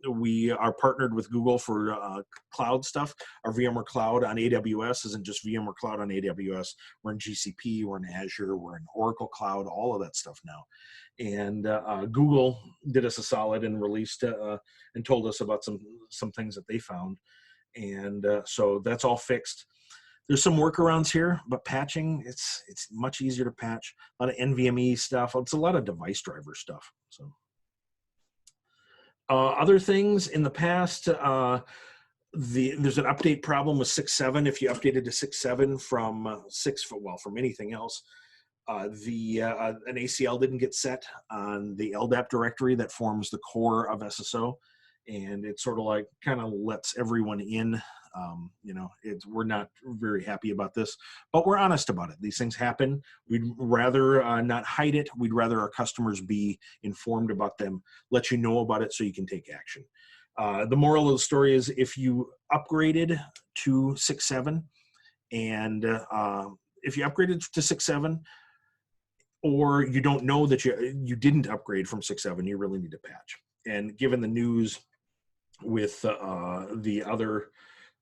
We are partnered with Google for cloud stuff. Our VMware Cloud on AWS isn't just VMware Cloud on AWS. We're in GCP, we're in Azure, we're in Oracle Cloud, all of that stuff now. And Google did us a solid and released and told us about some things that they found. And so that's all fixed. There's some workarounds here, but patching, it's much easier to patch. A lot of NVMe stuff. It's a lot of device driver stuff. So other things in the past, there's an update problem with 6.7. If you updated to 6.7 from from anything else, an ACL didn't get set on the LDAP directory that forms the core of SSO, and it sort of like kind of lets everyone in. We're not very happy about this, but we're honest about it. These things happen. We'd rather not hide it. We'd rather our customers be informed about them, let you know about it so you can take action. The moral of the story is if you upgraded to 6.7 and if you upgraded to 6.7 or you don't know that you didn't upgrade from 6.7, you really need to patch. And given the news with the other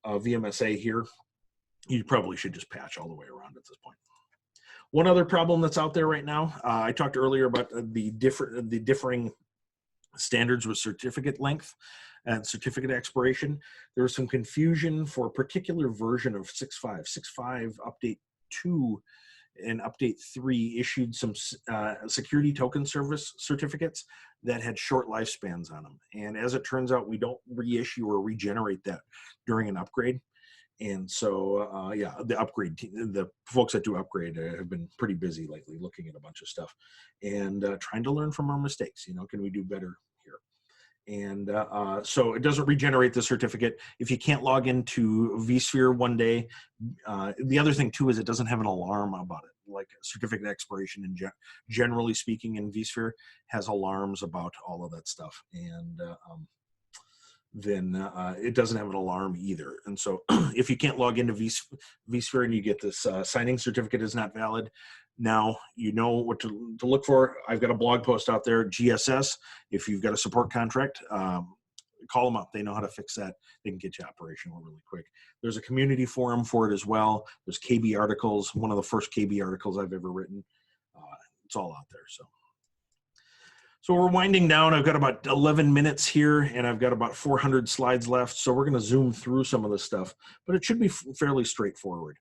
VMSA here, you probably should just patch all the way around at this point. One other problem that's out there right now, I talked earlier about the differing standards with certificate length and certificate expiration. There was some confusion for a particular version of 6.5. 6.5 update 2 and update 3 issued some security token service certificates that had short lifespans on them. And as it turns out, we don't reissue or regenerate that during an upgrade. And so, the folks that do upgrade have been pretty busy lately looking at a bunch of stuff and trying to learn from our mistakes. Can we do better here? And so it doesn't regenerate the certificate. If you can't log into vSphere one day, the other thing too is it doesn't have an alarm about it. Like certificate expiration, and generally speaking in vSphere has alarms about all of that stuff. And then it doesn't have an alarm either. And so if you can't log into vSphere and you get this signing certificate is not valid, now you know what to look for. I've got a blog post out there, GSS. If you've got a support contract, call them up. They know how to fix that. They can get you operational really quick. There's a community forum for it as well. There's KB articles, one of the first KB articles I've ever written. It's all out there. So we're winding down. I've got about 11 minutes here, and I've got about 400 slides left. So we're going to zoom through some of this stuff, but it should be fairly straightforward.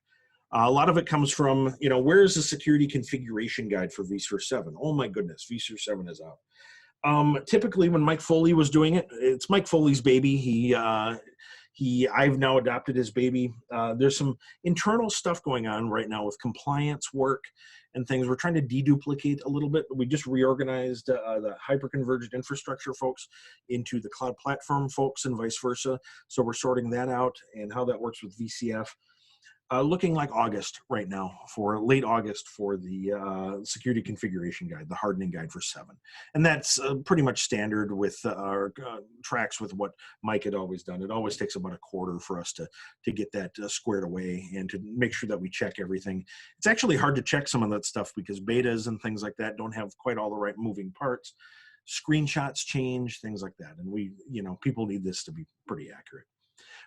A lot of it comes from, where is the security configuration guide for vSphere 7? Oh my goodness, vSphere 7 is out. Typically when Mike Foley was doing it, it's Mike Foley's baby. I've now adopted his baby. There's some internal stuff going on right now with compliance work and things. We're trying to deduplicate a little bit. We just reorganized the hyperconverged infrastructure folks into the cloud platform folks and vice versa. So we're sorting that out and how that works with VCF. Looking like August right now, for late August for the security configuration guide, the hardening guide for 7. And that's pretty much standard with our tracks with what Mike had always done. It always takes about a quarter for us to get that squared away and to make sure that we check everything. It's actually hard to check some of that stuff because betas and things like that don't have quite all the right moving parts. Screenshots change, things like that. And people need this to be pretty accurate.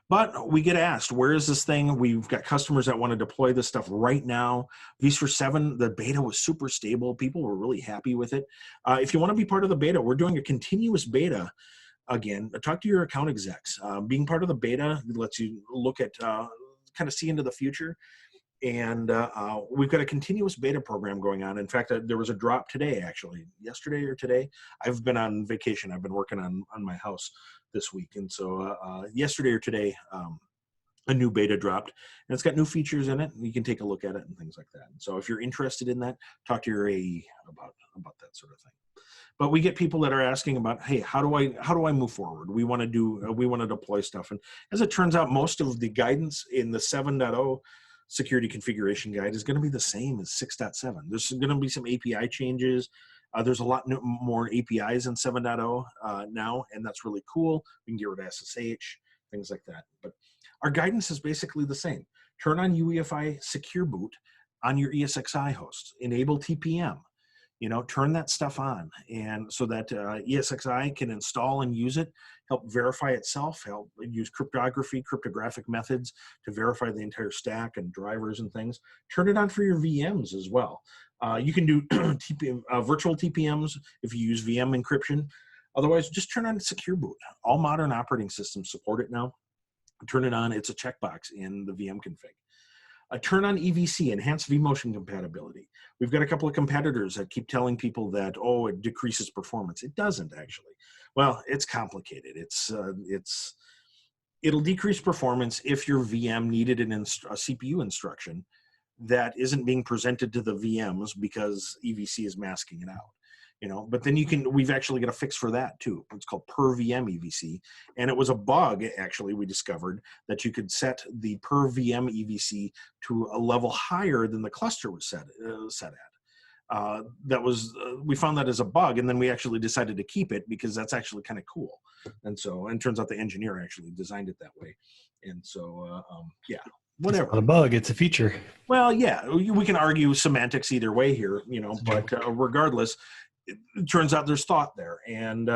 But we get asked, where is this thing? We've got customers that want to deploy this stuff right now. vSphere 7, the beta was super stable. People were really happy with it. If you want to be part of the beta, we're doing a continuous beta again, talk to your account execs. Being part of the beta lets you look at, kind of see into the future. And we've got a continuous beta program going on. In fact, there was a drop today, actually, yesterday or today. I've been on vacation. I've been working on my house this week. And so yesterday or today, a new beta dropped, and it's got new features in it. And you can take a look at it and things like that. And so if you're interested in that, talk to your AE about that sort of thing. But we get people that are asking about, hey, how do I move forward? We want to deploy stuff. And as it turns out, most of the guidance in the 7.0 security configuration guide is going to be the same as 6.7. There's going to be some API changes. There's a lot more APIs in 7.0 now, and that's really cool. We can get rid of SSH, things like that. But our guidance is basically the same. Turn on UEFI Secure Boot on your ESXi host. Enable TPM. Turn that stuff on, and so that ESXi can install and use it, help verify itself, help use cryptographic methods to verify the entire stack and drivers and things. Turn it on for your VMs as well. You can do virtual TPMs if you use VM encryption. Otherwise, just turn on Secure Boot. All modern operating systems support it now. Turn it on. It's a checkbox in the VM config. Turn on EVC, Enhanced vMotion Compatibility. We've got a couple of competitors that keep telling people that, oh, it decreases performance. It doesn't actually. Well, it's complicated. It'll decrease performance if your VM needed a CPU instruction that isn't being presented to the VMs because EVC is masking it out. But then we've actually got a fix for that too. It's called per VM EVC. And it was a bug, actually, we discovered that you could set the per VM EVC to a level higher than the cluster was set at. We found that as a bug, and then we actually decided to keep it because that's actually kind of cool. And it turns out the engineer actually designed it that way. And so, yeah. Whatever. It's not a bug, it's a feature. Well, yeah, we can argue semantics either way here, but regardless, it turns out there's thought there, and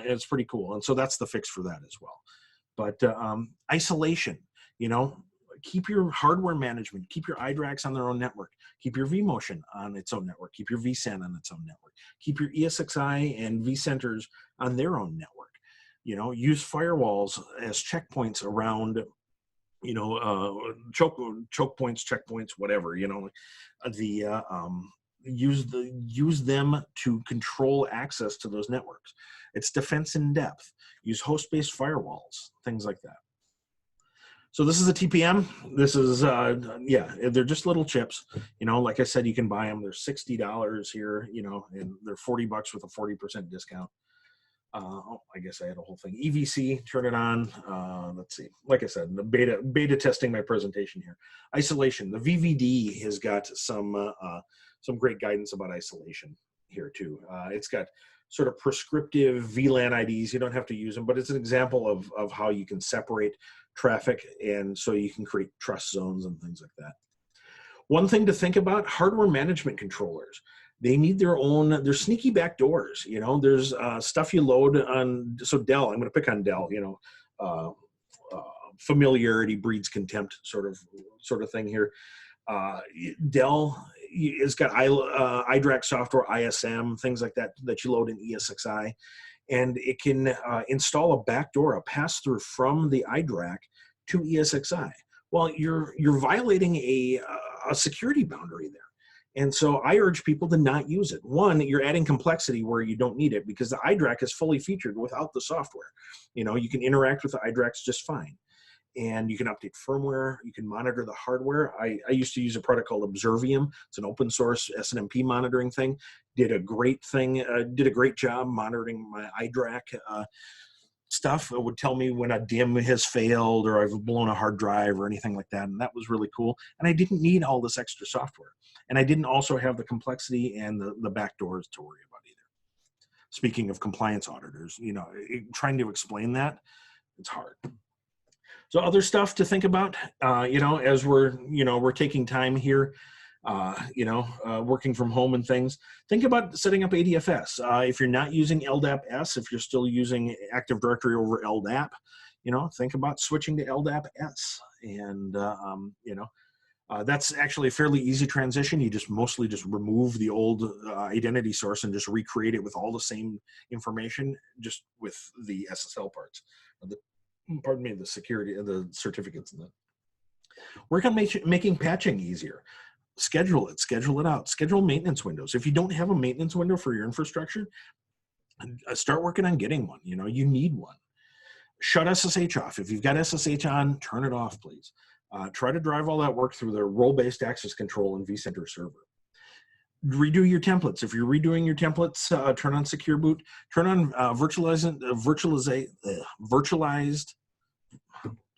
it's pretty cool. And so that's the fix for that as well. But isolation, keep your hardware management, keep your iDRACs on their own network, keep your vMotion on its own network, keep your vSAN on its own network, keep your ESXi and vCenters on their own network. Use firewalls as checkpoints around choke points, checkpoints, whatever, use them to control access to those networks. It's defense in depth. Use host-based firewalls, things like that. So this is a TPM. This is, they're just little chips. Like I said, you can buy them. They're $60 here, and they're $40 with a 40% discount. I guess I had a whole thing. EVC, turn it on. Let's see. Like I said, the beta testing my presentation here. Isolation. The VVD has got some great guidance about isolation here too. It's got sort of prescriptive VLAN IDs. You don't have to use them, but it's an example of how you can separate traffic, and so you can create trust zones and things like that. One thing to think about: hardware management controllers. They need their sneaky back doors. There's stuff you load on. So Dell, I'm going to pick on Dell. Familiarity breeds contempt, sort of thing here. Dell has got iDRAC software, ISM, things like that you load in ESXi, and it can install a backdoor, a pass-through from the iDRAC to ESXi. Well, you're violating a security boundary there. And so I urge people to not use it. One, you're adding complexity where you don't need it because the iDRAC is fully featured without the software. You can interact with the iDRACs just fine. And you can update firmware. You can monitor the hardware. I used to use a product called Observium. It's an open source SNMP monitoring thing. Did a great job monitoring my iDRAC stuff. It would tell me when a DIMM has failed or I've blown a hard drive or anything like that. And that was really cool. And I didn't need all this extra software. And I didn't also have the complexity and the backdoors to worry about either. Speaking of compliance auditors, trying to explain that, it's hard. So other stuff to think about, as we're taking time here, working from home and things. Think about setting up ADFS. If you're not using LDAP-S, if you're still using Active Directory over LDAP, think about switching to LDAP-S. And, That's actually a fairly easy transition. You mostly just remove the old identity source and just recreate it with all the same information, just with the SSL parts. The security, the certificates. And that. Work on making patching easier. Schedule it out. Schedule maintenance windows. If you don't have a maintenance window for your infrastructure, start working on getting one. You need one. Shut SSH off. If you've got SSH on, turn it off, please. Try to drive all that work through the role-based access control in vCenter Server. Redo your templates. If you're redoing your templates, turn on Secure Boot. Turn on virtualized.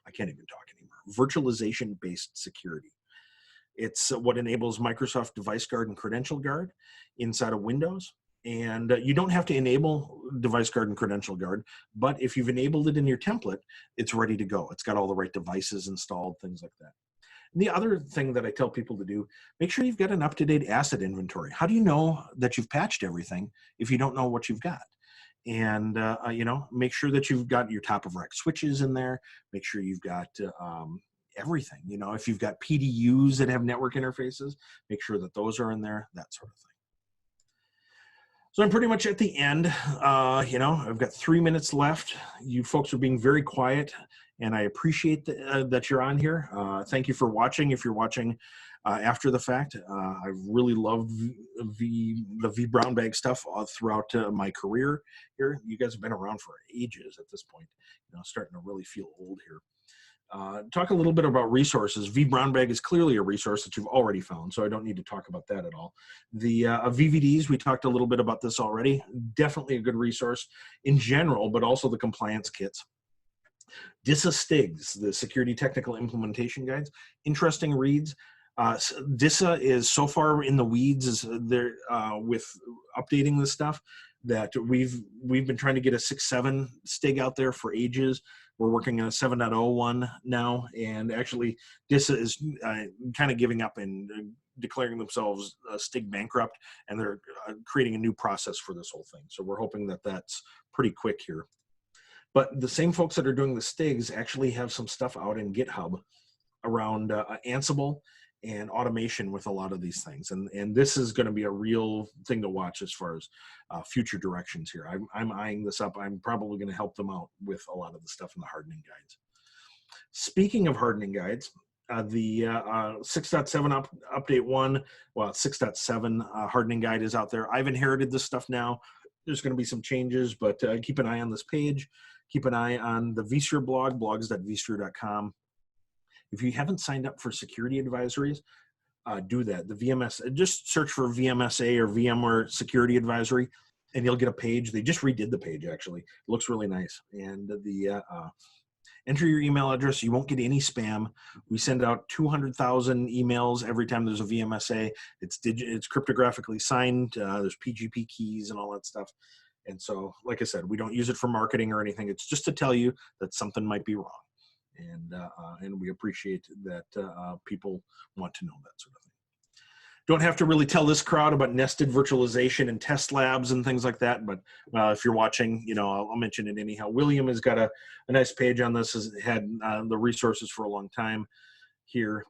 I can't even talk anymore. Virtualization-based security. It's what enables Microsoft Device Guard and Credential Guard inside of Windows. And you don't have to enable Device Guard and Credential Guard, but if you've enabled it in your template, it's ready to go. It's got all the right devices installed, things like that. And the other thing that I tell people to do, make sure you've got an up-to-date asset inventory. How do you know that you've patched everything if you don't know what you've got? And, make sure that you've got your top-of-rack switches in there. Make sure you've got everything. If you've got PDUs that have network interfaces, make sure that those are in there, that sort of thing. So I'm pretty much at the end. I've got 3 minutes left. You folks are being very quiet, and I appreciate that you're on here. Thank you for watching. If you're watching after the fact, I've really loved the vBrownBag stuff throughout my career here. You guys have been around for ages at this point. Starting to really feel old here. Talk a little bit about resources. vBrownBag is clearly a resource that you've already found, so I don't need to talk about that at all. The VVDs, we talked a little bit about this already. Definitely a good resource in general, but also the compliance kits. DISA STIGs, the Security Technical Implementation Guides, interesting reads. DISA is so far in the weeds with updating this stuff that we've been trying to get a 6.7 STIG out there for ages. We're working on a 7.0 one now, and actually DISA is kind of giving up and declaring themselves STIG bankrupt, and they're creating a new process for this whole thing. So we're hoping that that's pretty quick here. But the same folks that are doing the STIGs actually have some stuff out in GitHub around Ansible and automation with a lot of these things. And this is going to be a real thing to watch as far as future directions here. I'm eyeing this up. I'm probably going to help them out with a lot of the stuff in the hardening guides. Speaking of hardening guides, the 6.7 update 1, 6.7 hardening guide is out there. I've inherited this stuff now. There's going to be some changes, but keep an eye on this page. Keep an eye on the vSphere blog, blogs.vsphere.com. If you haven't signed up for security advisories, do that. The VMS, just search for VMSA or VMware Security Advisory, and you'll get a page. They just redid the page, actually. It looks really nice. And enter your email address. You won't get any spam. We send out 200,000 emails every time there's a VMSA. It's cryptographically signed. There's PGP keys and all that stuff. And so, like I said, we don't use it for marketing or anything. It's just to tell you that something might be wrong. And we appreciate that people want to know that sort of thing. Don't have to really tell this crowd about nested virtualization and test labs and things like that, but if you're watching, I'll mention it anyhow. William has got a nice page on this, has had the resources for a long time here.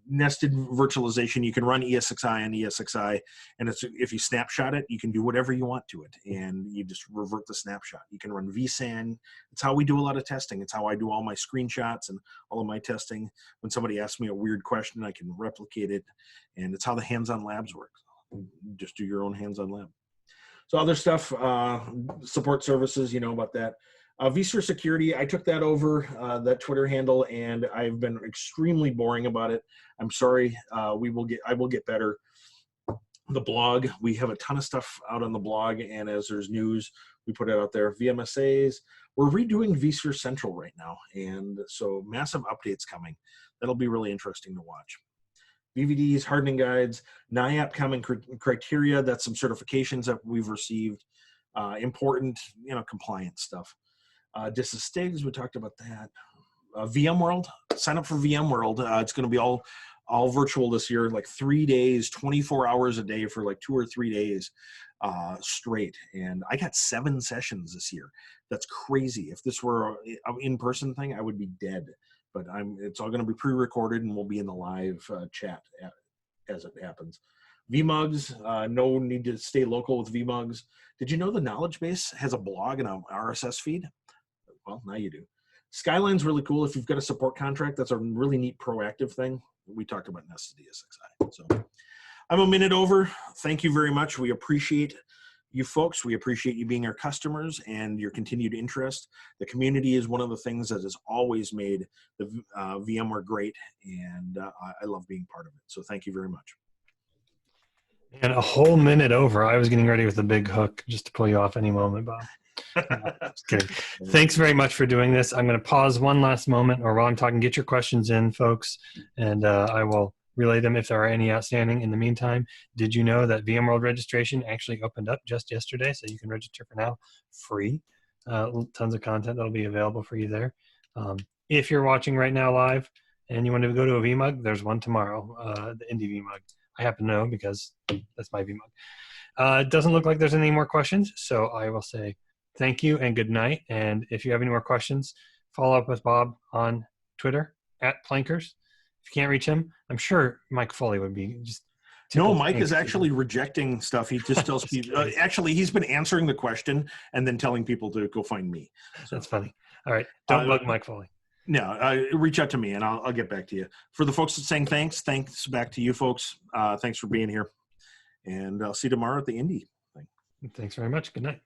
Nested virtualization, you can run ESXi on ESXi, and if you snapshot it, you can do whatever you want to it, and you just revert the snapshot. You can run vSAN. It's how we do a lot of testing. It's how I do all my screenshots and all of my testing. When somebody asks me a weird question, I can replicate it, and it's how the hands-on labs work. Just do your own hands-on lab. So other stuff, support services, you know about that. vSphere Security, I took that over, that Twitter handle, and I've been extremely boring about it. I'm sorry. I will get better. The blog, we have a ton of stuff out on the blog, and as there's news, we put it out there. VMSAs, we're redoing vSphere Central right now, and so massive updates coming. That'll be really interesting to watch. VVDs, hardening guides, NIAP common criteria, that's some certifications that we've received. Important, compliance stuff. DISA STIGs, we talked about that. VMworld, sign up for VMworld. It's going to be all virtual this year, like 3 days, 24 hours a day for like 2 or 3 days straight. And I got 7 sessions this year. That's crazy. If this were an in-person thing, I would be dead. but it's all going to be pre-recorded and we'll be in the live chat as it happens. vMugs, no need to stay local with vMugs. Did you know the knowledge base has a blog and an RSS feed? Well, now you do. Skyline's really cool. If you've got a support contract, that's a really neat proactive thing. We talked about nested ESXi. So I'm a minute over. Thank you very much. We appreciate you folks. We appreciate you being our customers and your continued interest. The community is one of the things that has always made the VMware great, and I love being part of it. So thank you very much. And a whole minute over. I was getting ready with a big hook just to pull you off any moment, Bob. Just kidding. Thanks very much for doing this. I'm going to pause one last moment, or while I'm talking, get your questions in, folks, and I will relay them if there are any outstanding. In the meantime, did you know that VMworld registration actually opened up just yesterday? So you can register for now, free. Tons of content that'll be available for you there. If you're watching right now live and you want to go to a vMug, there's one tomorrow, the Indie vMug. I happen to know because that's my vMug. It doesn't look like there's any more questions, so I will say thank you and good night. And if you have any more questions, follow up with Bob on Twitter @Plankers. If you can't reach him, I'm sure Mike Foley would be just. No, Mike is actually rejecting stuff. He just tells people. Actually, he's been answering the question and then telling people to go find me. So. That's funny. All right, don't bug Mike Foley. No, reach out to me and I'll get back to you. For the folks that's saying thanks back to you folks. Thanks for being here, and I'll see you tomorrow at the Indie thing. Thanks very much. Good night.